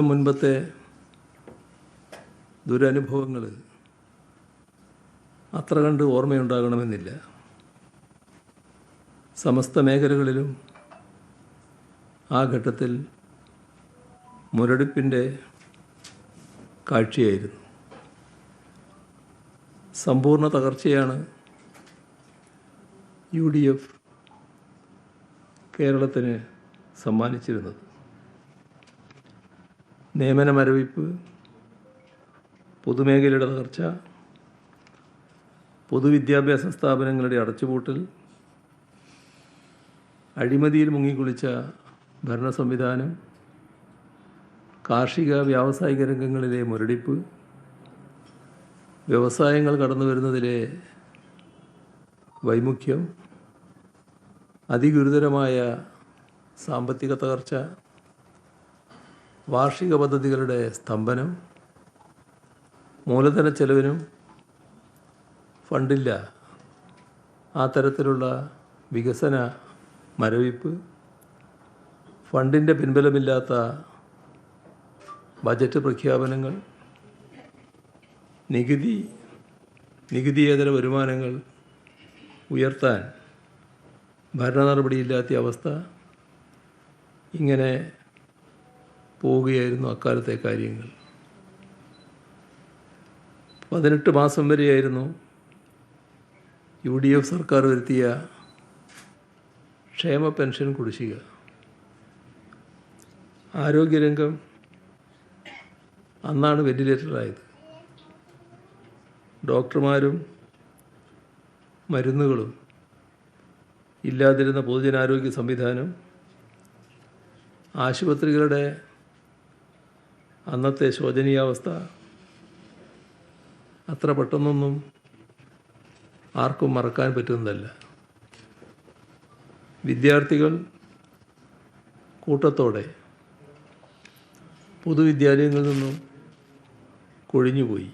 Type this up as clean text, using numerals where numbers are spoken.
മുൻപത്തെ ദുരനുഭവങ്ങൾ അത്ര കണ്ട് ഓർമ്മയുണ്ടാകണമെന്നില്ല. സമസ്ത മേഖലകളിലും ആ ഘട്ടത്തിൽ മുരടിപ്പിൻ്റെ കാഴ്ചയായിരുന്നു. സമ്പൂർണ്ണ തകർച്ചയാണ് UDF കേരളത്തിന് സമ്മാനിച്ചിരുന്നത്. നിയമന മരവിപ്പ്, പൊതുമേഖലയുടെ തകർച്ച, പൊതുവിദ്യാഭ്യാസ സ്ഥാപനങ്ങളുടെ അടച്ചുപൂട്ടൽ, അഴിമതിയിൽ മുങ്ങിക്കുളിച്ച ഭരണ സംവിധാനം, കാർഷിക വ്യാവസായിക രംഗങ്ങളിലെ മുരടിപ്പ്, വ്യവസായങ്ങൾ കടന്നു വരുന്നതിലെ വൈമുഖ്യം, അതിഗുരുതരമായ സാമ്പത്തിക തകർച്ച, വാർഷിക പദ്ധതികളുടെ സ്തംഭനം, മൂലധന ചെലവിനും ഫണ്ടില്ല, ആ തരത്തിലുള്ള വികസന മരവിപ്പ്, ഫണ്ടിൻ്റെ പിൻബലമില്ലാത്ത ബജറ്റ് പ്രഖ്യാപനങ്ങൾ, നികുതിയേതര വരുമാനങ്ങൾ ഉയർത്താൻ ഭരണ നടപടിയില്ലാത്ത അവസ്ഥ, ഇങ്ങനെ പോവുകയായിരുന്നു അക്കാലത്തെ കാര്യങ്ങൾ. 18 മാസം വരെയായിരുന്നു UDF സർക്കാർ വരുത്തിയ ക്ഷേമ പെൻഷൻ കുടിശ്ശിക. ആരോഗ്യരംഗം അന്നാണ് വെന്റിലേറ്ററായത്. ഡോക്ടർമാരും മരുന്നുകളും ഇല്ലാതിരുന്ന പൊതുജനാരോഗ്യ സംവിധാനം, ആശുപത്രികളുടെ അന്നത്തെ ശോചനീയാവസ്ഥ അത്ര പെട്ടെന്നൊന്നും ആർക്കും മറക്കാൻ പറ്റുന്നതല്ല. വിദ്യാർത്ഥികൾ കൂട്ടത്തോടെ പൊതുവിദ്യാലയങ്ങളിൽ നിന്നും കൊഴിഞ്ഞുപോയി.